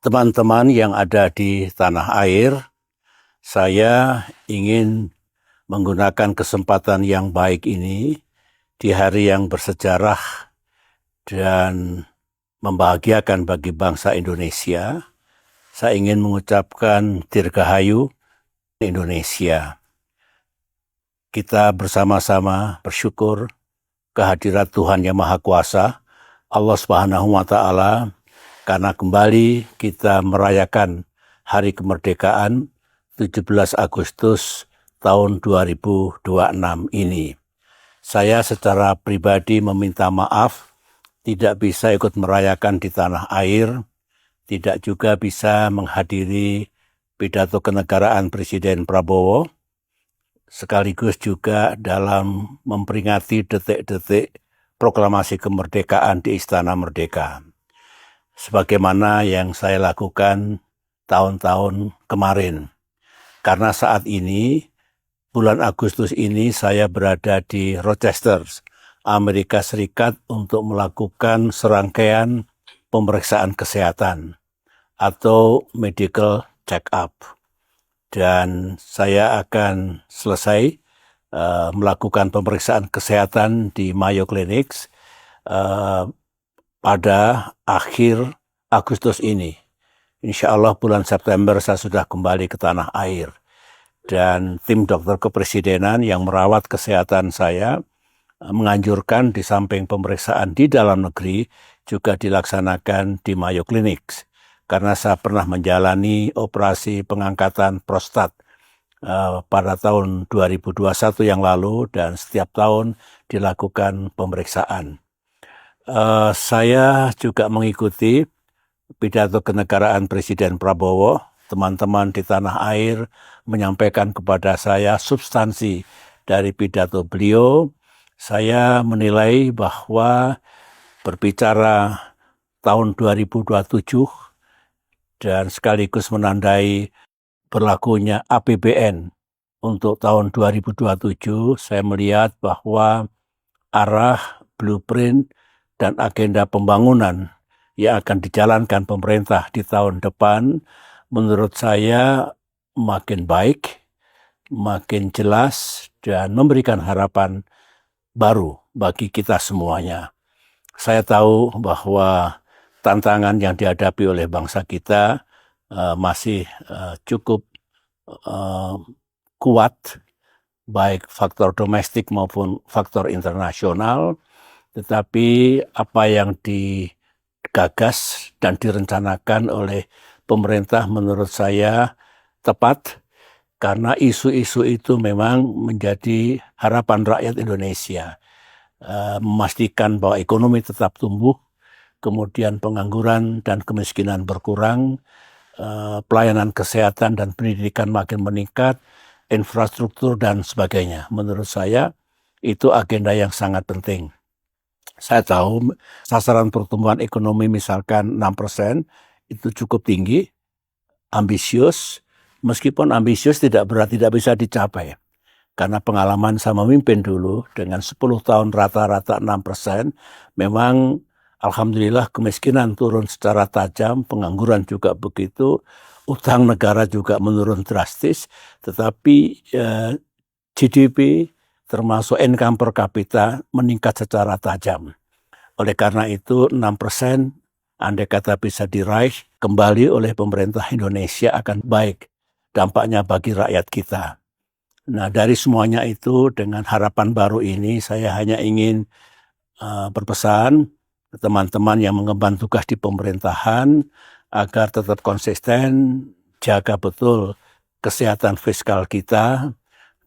Teman-teman yang ada di tanah air, saya ingin menggunakan kesempatan yang baik ini di hari yang bersejarah dan membahagiakan bagi bangsa Indonesia. Saya ingin mengucapkan Dirgahayu Indonesia. Kita bersama-sama bersyukur kehadirat Tuhan Yang Maha Kuasa, Allah Subhanahu wa Ta'ala, karena kembali kita merayakan Hari Kemerdekaan 17 Agustus tahun 2026 ini. Saya secara pribadi meminta maaf tidak bisa ikut merayakan di tanah air, tidak juga bisa menghadiri pidato kenegaraan Presiden Prabowo, sekaligus juga dalam memperingati detik-detik proklamasi kemerdekaan di Istana Merdeka. Sebagaimana yang saya lakukan tahun-tahun kemarin. Karena saat ini, bulan Agustus ini saya berada di Rochester, Amerika Serikat untuk melakukan serangkaian pemeriksaan kesehatan atau medical check-up. Dan saya akan selesai melakukan pemeriksaan kesehatan di Mayo Clinics pada akhir Agustus ini. Insya Allah bulan September saya sudah kembali ke tanah air. Dan tim dokter kepresidenan yang merawat kesehatan saya menganjurkan di samping pemeriksaan di dalam negeri juga dilaksanakan di Mayo Clinics. Karena saya pernah menjalani operasi pengangkatan prostat pada tahun 2021 yang lalu dan setiap tahun dilakukan pemeriksaan. Saya juga mengikuti pidato kenegaraan Presiden Prabowo. Teman-teman di tanah air menyampaikan kepada saya substansi dari pidato beliau. Saya menilai bahwa berbicara tahun 2027 dan sekaligus menandai berlakunya APBN untuk tahun 2027, saya melihat bahwa arah, blueprint, dan agenda pembangunan yang akan dijalankan pemerintah di tahun depan menurut saya makin baik, makin jelas, dan memberikan harapan baru bagi kita semuanya. Saya tahu bahwa tantangan yang dihadapi oleh bangsa kita masih cukup kuat, baik faktor domestik maupun faktor internasional, tetapi apa yang digagas dan direncanakan oleh pemerintah menurut saya tepat karena isu-isu itu memang menjadi harapan rakyat Indonesia. Memastikan bahwa ekonomi tetap tumbuh, kemudian pengangguran dan kemiskinan berkurang, pelayanan kesehatan dan pendidikan makin meningkat, infrastruktur dan sebagainya. Menurut saya itu agenda yang sangat penting. Saya tahu sasaran pertumbuhan ekonomi misalkan 6%, itu cukup tinggi, ambisius, meskipun ambisius tidak berarti tidak bisa dicapai. Karena pengalaman saya memimpin dulu dengan 10 tahun rata-rata 6%, memang alhamdulillah kemiskinan turun secara tajam, pengangguran juga begitu, utang negara juga menurun drastis, tetapi GDP termasuk income per kapita meningkat secara tajam. Oleh karena itu 6% andai kata bisa diraih kembali oleh pemerintah Indonesia akan baik dampaknya bagi rakyat kita. Nah dari semuanya itu dengan harapan baru ini saya hanya ingin berpesan ke teman-teman yang mengemban tugas di pemerintahan agar tetap konsisten, jaga betul kesehatan fiskal kita,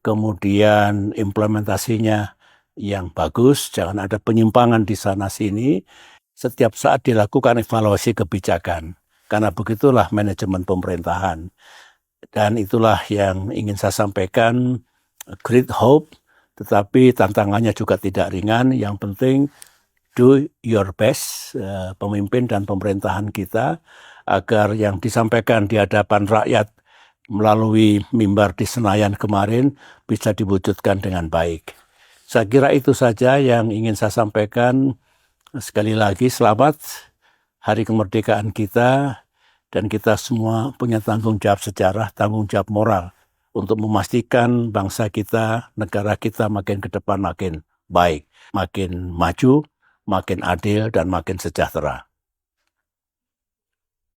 kemudian implementasinya yang bagus, jangan ada penyimpangan di sana-sini. Setiap saat dilakukan evaluasi kebijakan, karena begitulah manajemen pemerintahan. Dan itulah yang ingin saya sampaikan, great hope, tetapi tantangannya juga tidak ringan. Yang penting, do your best, pemimpin dan pemerintahan kita, agar yang disampaikan di hadapan rakyat melalui mimbar di Senayan kemarin bisa diwujudkan dengan baik. Saya kira itu saja yang ingin saya sampaikan. Sekali lagi selamat Hari Kemerdekaan kita dan kita semua punya tanggung jawab sejarah, tanggung jawab moral untuk memastikan bangsa kita, negara kita makin ke depan makin baik, makin maju, makin adil, dan makin sejahtera.